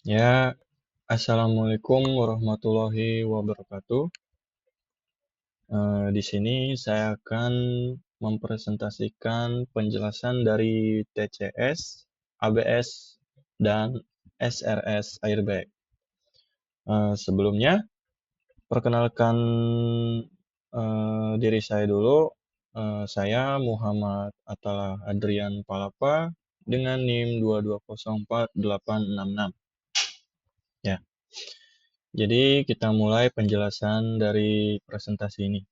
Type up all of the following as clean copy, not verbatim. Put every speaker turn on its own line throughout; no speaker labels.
Ya, Assalamualaikum warahmatullahi wabarakatuh. Di sini saya akan mempresentasikan penjelasan dari TCS, ABS, dan SRS airbag. Sebelumnya, perkenalkan diri saya dulu. Saya Muhammad Atalah Adrian Palapa dengan NIM 2204866. Ya. Jadi kita mulai penjelasan dari presentasi ini.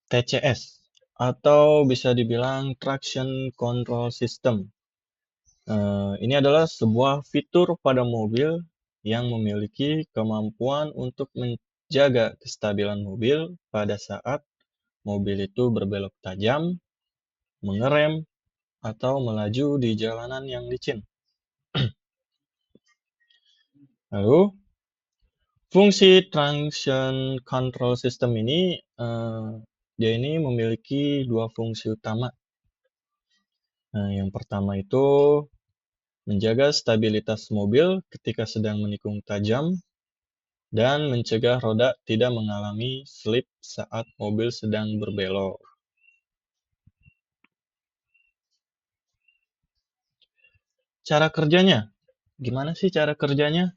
TCS atau bisa dibilang Traction Control System. Ini adalah sebuah fitur pada mobil yang memiliki kemampuan untuk menjaga kestabilan mobil pada saat mobil itu berbelok tajam, mengerem, atau melaju di jalanan yang licin. Lalu, fungsi traction control system ini, dia ini memiliki dua fungsi utama. Nah, yang pertama itu menjaga stabilitas mobil ketika sedang menikung tajam dan mencegah roda tidak mengalami slip saat mobil sedang berbelok. Cara kerjanya, gimana sih cara kerjanya?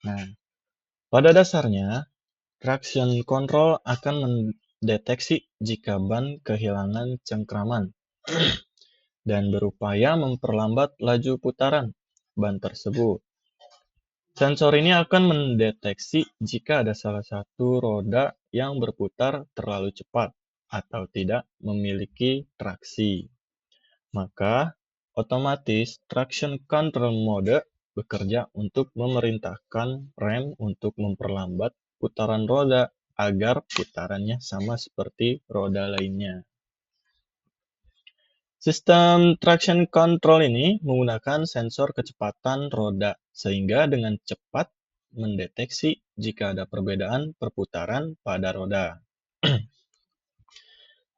Nah, pada dasarnya, traction control akan mendeteksi jika ban kehilangan cengkraman dan berupaya memperlambat laju putaran ban tersebut. Sensor ini akan mendeteksi jika ada salah satu roda yang berputar terlalu cepat atau tidak memiliki traksi. Maka, otomatis traction control mode bekerja untuk memerintahkan rem untuk memperlambat putaran roda agar putarannya sama seperti roda lainnya. Sistem traction control ini menggunakan sensor kecepatan roda sehingga dengan cepat mendeteksi jika ada perbedaan perputaran pada roda.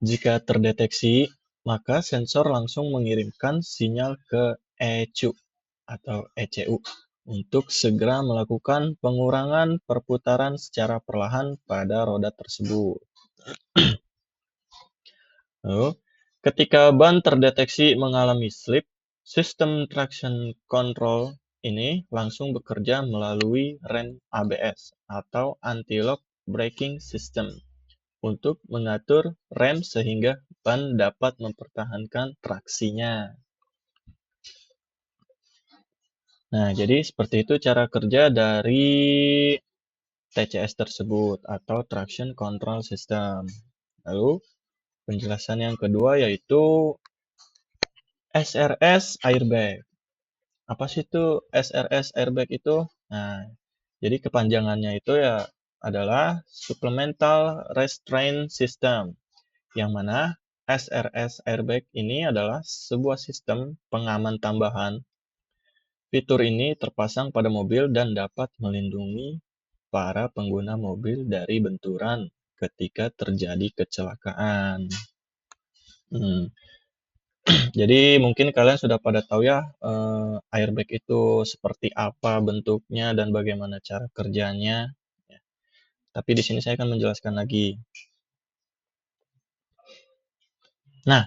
Jika terdeteksi, maka sensor langsung mengirimkan sinyal ke ECU atau ECU untuk segera melakukan pengurangan perputaran secara perlahan pada roda tersebut. Lalu, ketika ban terdeteksi mengalami slip, sistem traction control ini langsung bekerja melalui rem ABS atau anti-lock braking system untuk mengatur rem sehingga ban dapat mempertahankan traksinya. Nah, jadi seperti itu cara kerja dari TCS tersebut atau Traction Control System. Lalu, penjelasan yang kedua yaitu SRS airbag. Apa sih itu SRS airbag itu? Nah, jadi kepanjangannya itu ya adalah Supplemental Restraint System, yang mana SRS airbag ini adalah sebuah sistem pengaman tambahan. Fitur ini terpasang pada mobil dan dapat melindungi para pengguna mobil dari benturan ketika terjadi kecelakaan. Hmm. Jadi mungkin kalian sudah pada tahu ya airbag itu seperti apa bentuknya dan bagaimana cara kerjanya. Ya. Tapi di sini saya akan menjelaskan lagi. Nah,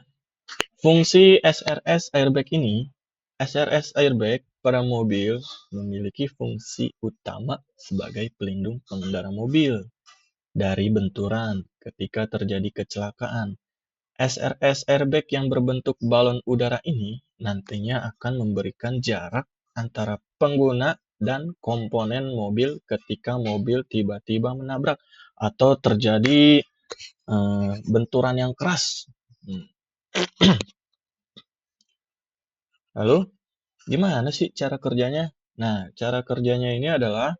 fungsi SRS airbag ini, SRS airbag pada mobil memiliki fungsi utama sebagai pelindung pengendara mobil dari benturan ketika terjadi kecelakaan. SRS airbag yang berbentuk balon udara ini nantinya akan memberikan jarak antara pengguna dan komponen mobil ketika mobil tiba-tiba menabrak atau terjadi benturan yang keras. Lalu, gimana sih cara kerjanya? Nah, cara kerjanya ini adalah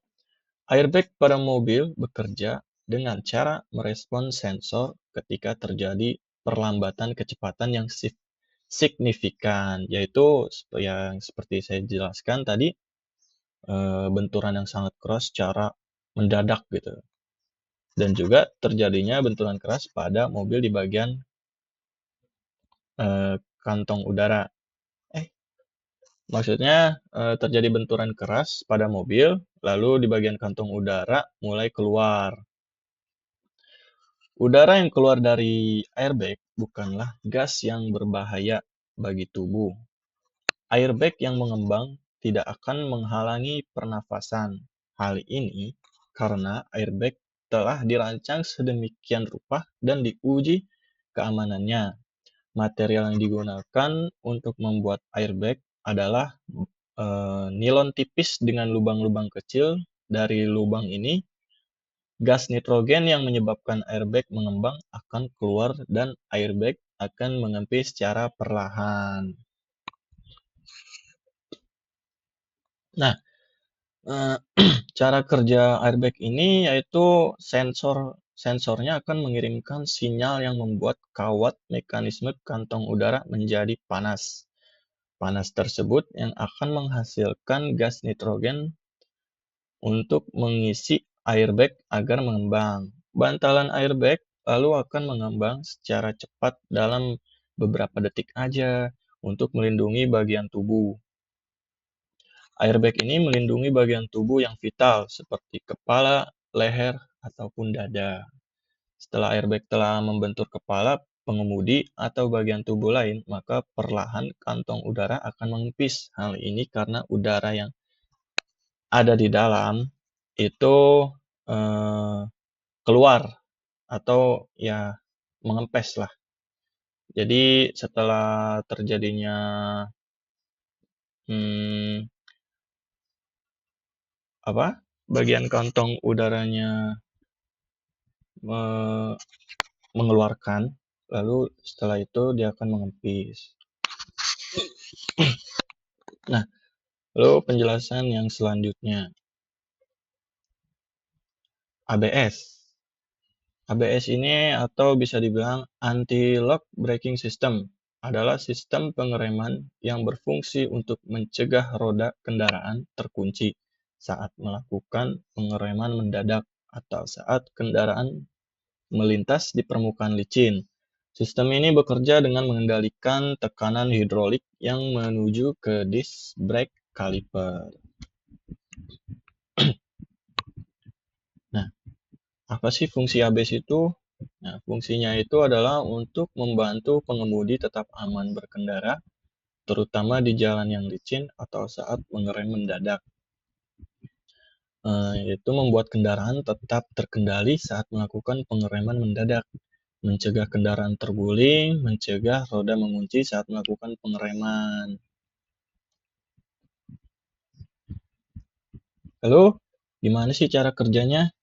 airbag pada mobil bekerja dengan cara merespon sensor ketika terjadi perlambatan kecepatan yang signifikan, yaitu yang seperti saya jelaskan tadi, benturan yang sangat keras secara mendadak gitu. Dan juga terjadinya benturan keras pada mobil di bagian kantong udara. Maksudnya terjadi benturan keras pada mobil, lalu di bagian kantong udara mulai keluar. Udara yang keluar dari airbag bukanlah gas yang berbahaya bagi tubuh. Airbag yang mengembang tidak akan menghalangi pernafasan. Hal ini karena airbag telah dirancang sedemikian rupa dan diuji keamanannya. Material yang digunakan untuk membuat airbag adalah nilon tipis dengan lubang-lubang kecil. Dari lubang ini, gas nitrogen yang menyebabkan airbag mengembang akan keluar dan airbag akan mengempis secara perlahan. Nah, cara kerja airbag ini yaitu sensornya akan mengirimkan sinyal yang membuat kawat mekanisme kantong udara menjadi panas. Panas tersebut yang akan menghasilkan gas nitrogen untuk mengisi airbag agar mengembang. Bantalan airbag lalu akan mengembang secara cepat dalam beberapa detik aja untuk melindungi bagian tubuh. Airbag ini melindungi bagian tubuh yang vital seperti kepala, leher, ataupun dada. Setelah airbag telah membentur kepala pengemudi atau bagian tubuh lain, maka perlahan kantong udara akan mengempis. Hal ini karena udara yang ada di dalam itu eh, keluar atau ya mengempes lah. Jadi setelah terjadinya hmm, bagian kantong udaranya mengeluarkan, lalu setelah itu dia akan mengempis. Nah, lalu penjelasan yang selanjutnya, ABS. ABS ini atau bisa dibilang anti-lock braking system adalah sistem pengereman yang berfungsi untuk mencegah roda kendaraan terkunci saat melakukan pengereman mendadak atau saat kendaraan melintas di permukaan licin. Sistem ini bekerja dengan mengendalikan tekanan hidrolik yang menuju ke disc brake caliper. Nah, apa sih fungsi ABS itu? Nah, fungsinya itu adalah untuk membantu pengemudi tetap aman berkendara, terutama di jalan yang licin atau saat mengerem mendadak. Yaitu membuat kendaraan tetap terkendali saat melakukan pengereman mendadak, mencegah kendaraan terguling, mencegah roda mengunci saat melakukan pengereman. Lalu, gimana sih cara kerjanya?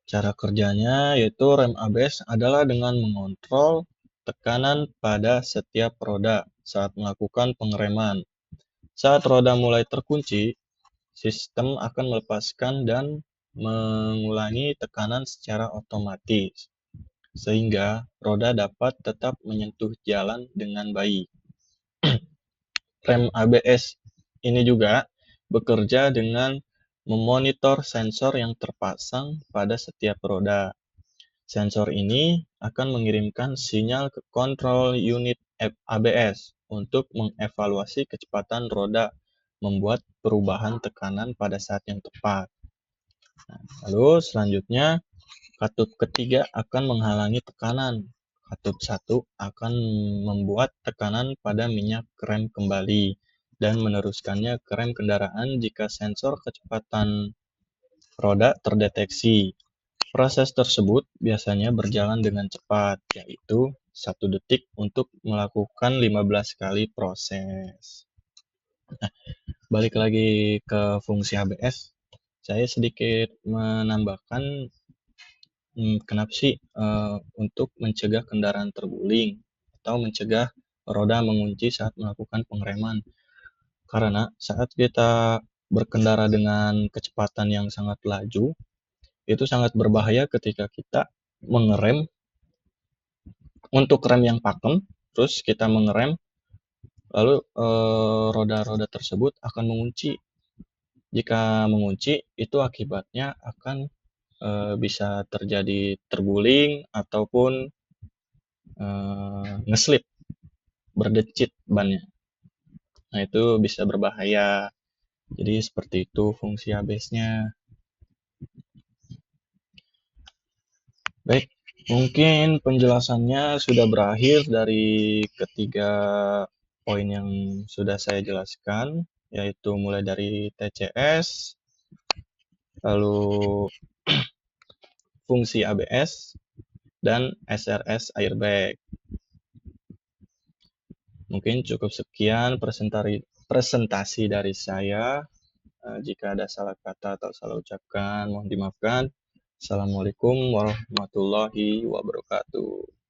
Cara kerjanya yaitu rem ABS adalah dengan mengontrol tekanan pada setiap roda saat melakukan pengereman. Saat roda mulai terkunci, sistem akan melepaskan dan mengulangi tekanan secara otomatis, sehingga roda dapat tetap menyentuh jalan dengan baik. Rem ABS ini juga bekerja dengan memonitor sensor yang terpasang pada setiap roda. Sensor ini akan mengirimkan sinyal ke kontrol unit ABS untuk mengevaluasi kecepatan roda, membuat perubahan tekanan pada saat yang tepat. Lalu selanjutnya, katup ketiga akan menghalangi tekanan. Katup 1 akan membuat tekanan pada minyak rem kembali dan meneruskannya ke rem kendaraan jika sensor kecepatan roda terdeteksi. Proses tersebut biasanya berjalan dengan cepat, yaitu 1 detik untuk melakukan 15 kali proses. Nah, balik lagi ke fungsi ABS, saya sedikit menambahkan kenapa sih untuk mencegah kendaraan terguling atau mencegah roda mengunci saat melakukan pengereman. Karena saat kita berkendara dengan kecepatan yang sangat laju, itu sangat berbahaya ketika kita mengerem untuk rem yang pakem, terus kita mengerem, lalu roda-roda tersebut akan mengunci. Jika mengunci, itu akibatnya akan bisa terjadi terguling ataupun ngeslip, berdecit bannya. Nah, itu bisa berbahaya. Jadi seperti itu fungsi ABS-nya. Baik, mungkin penjelasannya sudah berakhir dari ketiga poin yang sudah saya jelaskan, yaitu mulai dari TCS, lalu fungsi ABS, dan SRS airbag. Mungkin cukup sekian presentasi dari saya. Jika ada salah kata atau salah ucapkan, mohon dimaafkan. Assalamualaikum warahmatullahi wabarakatuh.